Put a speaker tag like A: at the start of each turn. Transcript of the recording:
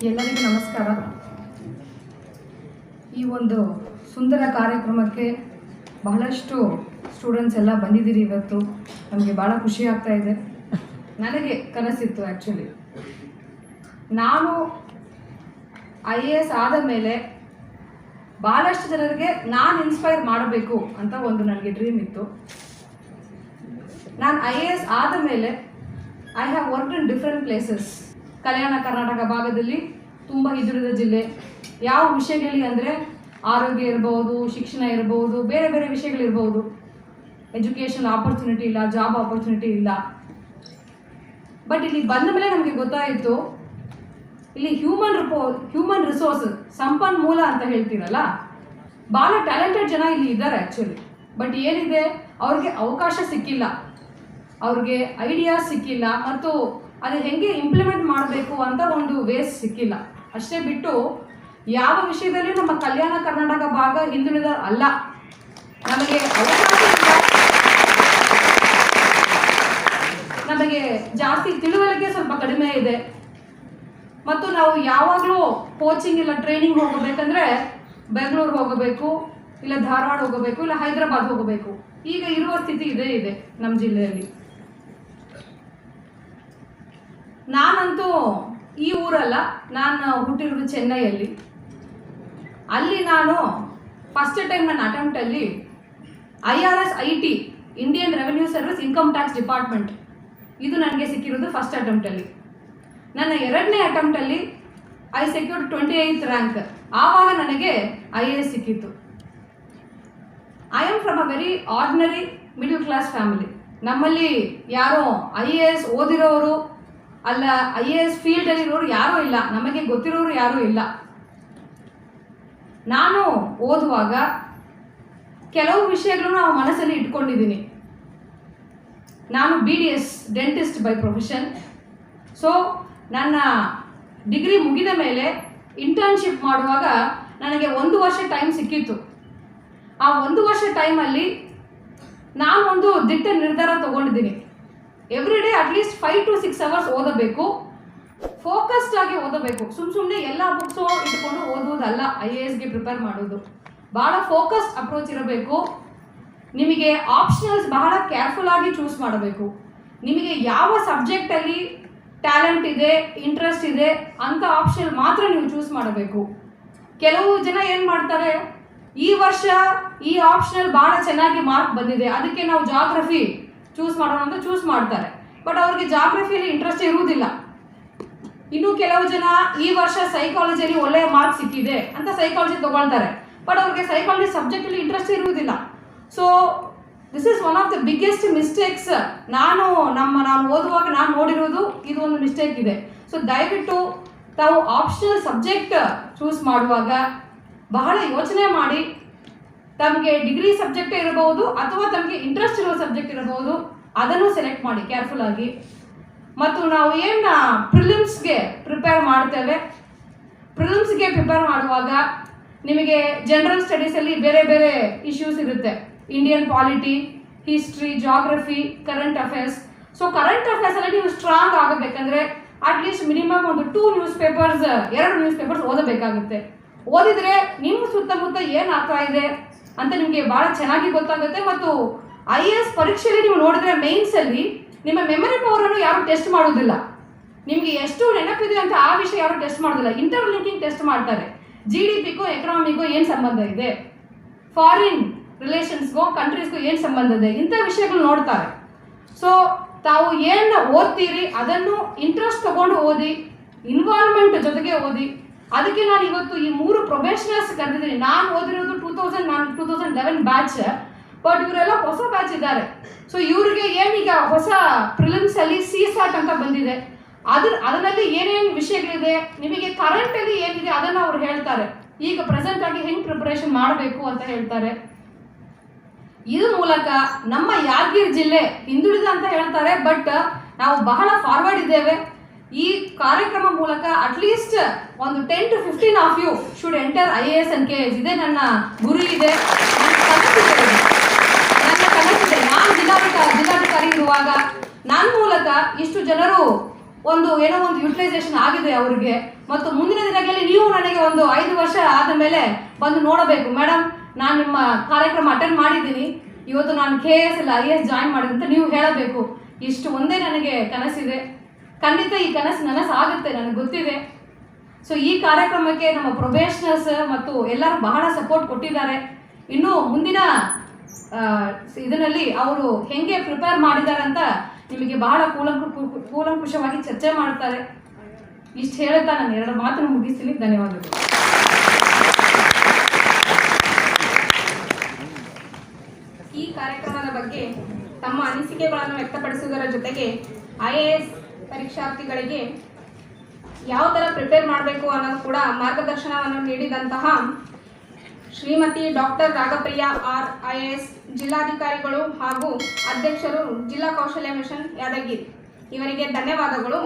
A: ಎಲ್ಲರಿಗೂ ನಮಸ್ಕಾರ. ಈ ಒಂದು ಸುಂದರ ಕಾರ್ಯಕ್ರಮಕ್ಕೆ ಬಹಳಷ್ಟು ಸ್ಟೂಡೆಂಟ್ಸ್ ಎಲ್ಲ ಬಂದಿದ್ದೀರಿ. ಇವತ್ತು ನಮಗೆ ಭಾಳ ಖುಷಿ ಆಗ್ತಾ ಇದೆ. ನನಗೆ ಕನಸಿತ್ತು ಆ್ಯಕ್ಚುಲಿ, ನಾನು IAS ಆದ ಮೇಲೆ ಭಾಳಷ್ಟು ಜನರಿಗೆ ನಾನು ಇನ್ಸ್ಪೈರ್ ಮಾಡಬೇಕು ಅಂತ ಒಂದು ನನಗೆ ಡ್ರೀಮ್ ಇತ್ತು. ನಾನು IAS ಆದ ಮೇಲೆ I have worked in different places. Kalyana Karnataka ಭಾಗದಲ್ಲಿ ತುಂಬ ಹಿಂದುಳಿದ ಜಿಲ್ಲೆ. ಯಾವ ವಿಷಯಗಳಲ್ಲಿ ಅಂದರೆ ಆರೋಗ್ಯ ಇರ್ಬೋದು, ಶಿಕ್ಷಣ ಇರ್ಬೋದು, ಬೇರೆ ಬೇರೆ ವಿಷಯಗಳಿರ್ಬೋದು. ಎಜುಕೇಷನ್ ಆಪರ್ಚುನಿಟಿ ಇಲ್ಲ, ಜಾಬ್ ಆಪರ್ಚುನಿಟಿ ಇಲ್ಲ. ಬಟ್ ಇಲ್ಲಿ ಬಂದ ಮೇಲೆ ನಮಗೆ ಗೊತ್ತಾಯಿತು, ಇಲ್ಲಿ ಹ್ಯೂಮನ್ ರಿಸೋರ್ಸ್, ಸಂಪನ್ಮೂಲ ಅಂತ ಹೇಳ್ತೀರಲ್ಲ, ಭಾಳ ಟ್ಯಾಲೆಂಟೆಡ್ ಜನ ಇಲ್ಲಿ ಇದ್ದಾರೆ ಆ್ಯಕ್ಚುಲಿ. ಬಟ್ ಏನಿದೆ, ಅವ್ರಿಗೆ ಅವಕಾಶ ಸಿಕ್ಕಿಲ್ಲ, ಅವ್ರಿಗೆ ಐಡಿಯಾಸ್ ಸಿಕ್ಕಿಲ್ಲ, ಮತ್ತು ಅದು ಹೇಗೆ ಇಂಪ್ಲಿಮೆಂಟ್ ಮಾಡಬೇಕು ಅಂತ ಒಂದು ವೇಸ್ ಸಿಕ್ಕಿಲ್ಲ. ಅಷ್ಟೇ ಬಿಟ್ಟು ಯಾವ ವಿಷಯದಲ್ಲಿ ನಮ್ಮ ಕಲ್ಯಾಣ ಕರ್ನಾಟಕ ಭಾಗ ಹಿಂದುಳಿದ ಅಲ್ಲ. ನಮಗೆ ಅವಕಾಶ ಇಲ್ಲ, ನಮಗೆ ಜಾಸ್ತಿ ತಿಳುವಳಿಕೆ ಸ್ವಲ್ಪ ಕಡಿಮೆ ಇದೆ. ಮತ್ತು ನಾವು ಯಾವಾಗಲೂ ಕೋಚಿಂಗ್ ಇಲ್ಲ ಟ್ರೈನಿಂಗ್ ಹೋಗಬೇಕಂದ್ರೆ ಬೆಂಗಳೂರು ಹೋಗಬೇಕು, ಇಲ್ಲ ಧಾರವಾಡ ಹೋಗಬೇಕು, ಇಲ್ಲ ಹೈದರಾಬಾದ್ ಹೋಗಬೇಕು. ಈಗ ಇರುವ ಸ್ಥಿತಿ ಇದೇ ಇದೆ ನಮ್ಮ ಜಿಲ್ಲೆಯಲ್ಲಿ. ನಾನಂತೂ ಈ ಊರಲ್ಲ, ನಾನು ಹುಟ್ಟಿರೋದು ಚೆನ್ನೈಯಲ್ಲಿ. ಅಲ್ಲಿ ನಾನು ಫಸ್ಟ್ ಟೈಮ್ ನನ್ನ ಅಟೆಂಪ್ಟಲ್ಲಿ IRS IT, Indian revenue service income tax department, ಇದು ನನಗೆ ಸಿಕ್ಕಿರೋದು ಫಸ್ಟ್ ಅಟೆಂಪ್ಟಲ್ಲಿ. ನನ್ನ ಎರಡನೇ ಅಟೆಂಪ್ಟಲ್ಲಿ ಐ ಸೆಕ್ಯೂರ್ಡ್ 28th ರ್ಯಾಂಕ್. ಆವಾಗ ನನಗೆ IAS ಸಿಕ್ಕಿತ್ತು. I am from a very ordinary middle class family. ನಮ್ಮಲ್ಲಿ ಯಾರೋ IAS ಓದಿರೋರು ಅಲ್ಲ, IAS ಫೀಲ್ಡಲ್ಲಿರೋರು ಯಾರೂ ಇಲ್ಲ, ನಮಗೆ ಗೊತ್ತಿರೋರು ಯಾರೂ ಇಲ್ಲ. ನಾನು ಓದುವಾಗ ಕೆಲವು ವಿಷಯಗಳನ್ನು ನಾವು ಮನಸ್ಸಲ್ಲಿ ಇಟ್ಕೊಂಡಿದ್ದೀನಿ. ನಾನು BDS dentist by profession. So ನನ್ನ ಡಿಗ್ರಿ ಮುಗಿದ ಮೇಲೆ ಇಂಟರ್ನ್ಶಿಪ್ ಮಾಡುವಾಗ ನನಗೆ 1 ವರ್ಷ ಟೈಮ್ ಸಿಕ್ಕಿತ್ತು. ಆ 1 ವರ್ಷ ಟೈಮಲ್ಲಿ ನಾನು ಒಂದು ದಿಟ್ಟ ನಿರ್ಧಾರ ತಗೊಂಡಿದ್ದೀನಿ. Every day at least 5 to 6 hours ಓದಬೇಕು, ಫೋಕಸ್ಡ್ ಆಗಿ ಓದಬೇಕು. ಸುಮ್ಮನೆ ಎಲ್ಲ ಬುಕ್ಸು ಇಟ್ಕೊಂಡು ಓದುವುದಲ್ಲ IASಗೆ ಪ್ರಿಪೇರ್ ಮಾಡೋದು. ಭಾಳ ಫೋಕಸ್ಡ್ ಅಪ್ರೋಚ್ ಇರಬೇಕು. ನಿಮಗೆ ಆಪ್ಷನಲ್ಸ್ ಬಹಳ ಕೇರ್ಫುಲ್ ಆಗಿ ಚೂಸ್ ಮಾಡಬೇಕು. ನಿಮಗೆ ಯಾವ ಸಬ್ಜೆಕ್ಟಲ್ಲಿ ಟ್ಯಾಲೆಂಟ್ ಇದೆ, ಇಂಟ್ರೆಸ್ಟ್ ಇದೆ ಅಂತ ಆಪ್ಷನ್ ಮಾತ್ರ ನೀವು ಚೂಸ್ ಮಾಡಬೇಕು. ಕೆಲವು ಜನ ಏನು ಮಾಡ್ತಾರೆ, ಈ ವರ್ಷ ಈ ಆಪ್ಷನಲ್ ಭಾಳ ಚೆನ್ನಾಗಿ ಮಾರ್ಕ್ ಬಂದಿದೆ, ಅದಕ್ಕೆ ನಾವು ಜಾಗ್ರಫಿ ಚೂಸ್ ಮಾಡೋಣ ಅಂತ ಚೂಸ್ ಮಾಡ್ತಾರೆ. ಬಟ್ ಅವ್ರಿಗೆ ಜಾಗ್ರಫಿಯಲ್ಲಿ ಇಂಟ್ರೆಸ್ಟ್ ಇರುವುದಿಲ್ಲ. ಇನ್ನು ಕೆಲವು ಜನ ಈ ವರ್ಷ ಸೈಕಾಲಜಿಯಲ್ಲಿ ಒಳ್ಳೆಯ ಮಾರ್ಕ್ ಸಿಕ್ಕಿದೆ ಅಂತ ಸೈಕಾಲಜಿ ತಗೊಳ್ತಾರೆ. ಬಟ್ ಅವ್ರಿಗೆ ಸೈಕಾಲಜಿ ಸಬ್ಜೆಕ್ಟಲ್ಲಿ ಇಂಟ್ರೆಸ್ಟ್ ಇರುವುದಿಲ್ಲ. So this is one of the biggest mistakes. ನಾನು ಓದುವಾಗ ನಾನು ನೋಡಿರೋದು ಇದು ಒಂದು ಮಿಸ್ಟೇಕ್ ಇದೆ. ಸೊ ದಯವಿಟ್ಟು ತಾವು ಆಪ್ಷನಲ್ ಸಬ್ಜೆಕ್ಟ್ ಚೂಸ್ ಮಾಡುವಾಗ ಬಹಳ ಯೋಚನೆ ಮಾಡಿ, ತಮಗೆ ಡಿಗ್ರಿ ಸಬ್ಜೆಕ್ಟ್ ಇರಬಹುದು ಅಥವಾ ತಮಗೆ ಇಂಟ್ರೆಸ್ಟ್ ಇರೋ ಸಬ್ಜೆಕ್ಟ್ ಇರಬಹುದು, ಅದನ್ನು ಸೆಲೆಕ್ಟ್ ಮಾಡಿ ಕೇರ್ಫುಲ್ ಆಗಿ. ಮತ್ತು ನಾವು ಏನು ಪ್ರಿಲಿಮ್ಸ್ಗೆ ಪ್ರಿಪೇರ್ ಮಾಡ್ತೇವೆ, ಪ್ರಿಲಿಮ್ಸ್ಗೆ ಪ್ರಿಪೇರ್ ಮಾಡುವಾಗ ನಿಮಗೆ ಜನರಲ್ ಸ್ಟಡೀಸಲ್ಲಿ ಬೇರೆ ಬೇರೆ ಇಶ್ಯೂಸ್ ಇರುತ್ತೆ. Indian polity, history, geography, current affairs. So current ಅಫೇರ್ಸಲ್ಲಿ ನೀವು ಸ್ಟ್ರಾಂಗ್ ಆಗಬೇಕಂದ್ರೆ ಅಟ್ಲೀಸ್ಟ್ ಮಿನಿಮಮ್ ಒಂದು 2 ನ್ಯೂಸ್ ಪೇಪರ್ಸ್ ಓದಬೇಕಾಗುತ್ತೆ. ಓದಿದರೆ ನಿಮ್ಮ ಸುತ್ತಮುತ್ತ ಏನು ಆಗ್ತಾ ಇದೆ ಅಂತ ನಿಮಗೆ ಭಾಳ ಚೆನ್ನಾಗಿ ಗೊತ್ತಾಗುತ್ತೆ. ಮತ್ತು IAS ಪರೀಕ್ಷೆಯಲ್ಲಿ ನೀವು ನೋಡಿದ್ರೆ ಮೇನ್ಸಲ್ಲಿ ನಿಮ್ಮ ಮೆಮೊರಿ ಪವರನ್ನು ಯಾರು ಟೆಸ್ಟ್ ಮಾಡೋದಿಲ್ಲ. ನಿಮಗೆ ಎಷ್ಟು ನೆನಪಿದೆ ಅಂತ ಆ ವಿಷಯ ಯಾರು ಟೆಸ್ಟ್ ಮಾಡೋದಿಲ್ಲ. ಇಂಟರ್ಲಿಂಕಿಂಗ್ ಟೆಸ್ಟ್ ಮಾಡ್ತಾರೆ. GDPಗೂ ಎಕನಾಮಿಗೂ ಏನು ಸಂಬಂಧ ಇದೆ, ಫಾರಿನ್ ರಿಲೇಷನ್ಸ್ಗೂ ಕಂಟ್ರೀಸ್ಗೂ ಏನು ಸಂಬಂಧ ಇದೆ, ಇಂಥ ವಿಷಯಗಳು ನೋಡ್ತಾರೆ. ಸೊ ತಾವು ಏನು ಓದ್ತೀರಿ ಅದನ್ನು ಇಂಟ್ರೆಸ್ಟ್ ತಗೊಂಡು ಓದಿ, ಇನ್ವಾಲ್ವ್ಮೆಂಟ್ ಜೊತೆಗೆ ಓದಿ. ಅದಕ್ಕೆ ನಾನು ಇವತ್ತು ಈ 3 ಪ್ರೊಫೆಷನಲ್ಸ್ ಕರೆದಿದ್ದೀನಿ. ನಾನು ಓದಿರೋದು 2011 ಬ್ಯಾಚ್. ಬಟ್ ಇವರೆಲ್ಲ ಹೊಸ ಬ್ಯಾಚ್ ಇದ್ದಾರೆ. ಸೊ ಇವ್ರಿಗೆ ಏನೀಗ ಹೊಸ ಪ್ರಿಲಿಮ್ಸಲ್ಲಿ CSAT ಅಂತ ಬಂದಿದೆ. ಅದರಲ್ಲಿ ಏನೇನು ವಿಷಯಗಳಿದೆ, ನಿಮಗೆ ಕರೆಂಟಲ್ಲಿ ಏನಿದೆ ಅದನ್ನು ಅವ್ರು ಹೇಳ್ತಾರೆ. ಈಗ ಪ್ರೆಸೆಂಟ್ ಆಗಿ ಹೆಂಗೆ ಪ್ರಿಪರೇಷನ್ ಮಾಡಬೇಕು ಅಂತ ಹೇಳ್ತಾರೆ. ಇದ್ರ ಮೂಲಕ ನಮ್ಮ ಯಾದಗಿರಿ ಜಿಲ್ಲೆ ಹಿಂದುಳಿದ ಅಂತ ಹೇಳ್ತಾರೆ, ಬಟ್ ನಾವು ಬಹಳ ಫಾರ್ವರ್ಡ್ ಇದ್ದೇವೆ. ಈ ಕಾರ್ಯಕ್ರಮ ಮೂಲಕ ಅಟ್ಲೀಸ್ಟ್ ಒಂದು 10 to 15 of you should enter IAS and KS. ಇದೇ ನನ್ನ ಗುರಿ ಇದೆ, ನನ್ನ ಕನಸಿದೆ. ನಾನು ಜಿಲ್ಲಾಧಿಕಾರಿ ಇರುವಾಗ ನನ್ನ ಮೂಲಕ ಇಷ್ಟು ಜನರು ಒಂದು ಏನೋ ಒಂದು ಯುಟಿಲೈಸೇಷನ್ ಆಗಿದೆ ಅವರಿಗೆ. ಮತ್ತು ಮುಂದಿನ ದಿನಗಳಲ್ಲಿ ನೀವು ನನಗೆ ಒಂದು 5 ವರ್ಷ ಆದ ಮೇಲೆ ಬಂದು ನೋಡಬೇಕು, ಮೇಡಮ್ ನಾನು ನಿಮ್ಮ ಕಾರ್ಯಕ್ರಮ ಅಟೆಂಡ್ ಮಾಡಿದ್ದೀನಿ, ಇವತ್ತು ನಾನು KS ಇಲ್ಲ IAS ಜಾಯಿನ್ ಮಾಡಿದೆ ಅಂತ ನೀವು ಹೇಳಬೇಕು. ಇಷ್ಟು ಒಂದೇ ನನಗೆ ಕನಸಿದೆ. ಖಂಡಿತ ಈ ಕನಸು ನನಸಾಗುತ್ತೆ, ನನಗೆ ಗೊತ್ತಿದೆ. ಸೊ ಈ ಕಾರ್ಯಕ್ರಮಕ್ಕೆ ನಮ್ಮ ಪ್ರೊಫೆಷನಲ್ಸ್ ಮತ್ತು ಎಲ್ಲರೂ ಬಹಳ ಸಪೋರ್ಟ್ ಕೊಟ್ಟಿದ್ದಾರೆ. ಇನ್ನು ಮುಂದಿನ ಇದರಲ್ಲಿ ಅವರು ಹೆಂಗೆ ಪ್ರಿಪೇರ್ ಮಾಡಿದ್ದಾರೆ ಅಂತ ನಿಮಗೆ ಬಹಳ ಕೂಲಂಕುಷವಾಗಿ ಚರ್ಚೆ ಮಾಡ್ತಾರೆ. ಇಷ್ಟು ಹೇಳ್ತಾ ನಾನು 2 ಮಾತನ್ನು ಮುಗಿಸ್ತೀನಿ. ಧನ್ಯವಾದಗಳು.
B: ಈ ಕಾರ್ಯಕ್ರಮದ ಬಗ್ಗೆ ತಮ್ಮ ಅನಿಸಿಕೆಗಳನ್ನು ವ್ಯಕ್ತಪಡಿಸುವುದರ ಜೊತೆಗೆ IAS ಪರೀಕ್ಷಾರ್ಥಿಗಳಿಗೆ ಯಾವ ಥರ ಪ್ರಿಪೇರ್ ಮಾಡಬೇಕು ಅನ್ನೋದು ಕೂಡ ಮಾರ್ಗದರ್ಶನವನ್ನು ನೀಡಿದಂತಹ Shrimati doctor Ragapriya R IAS ಜಿಲ್ಲಾಧಿಕಾರಿಗಳು ಹಾಗೂ ಅಧ್ಯಕ್ಷರು ಜಿಲ್ಲಾ ಕೌಶಲ್ಯ ಮಿಷನ್ ಯಾದಗಿರಿ ಇವರಿಗೆ ಧನ್ಯವಾದಗಳು.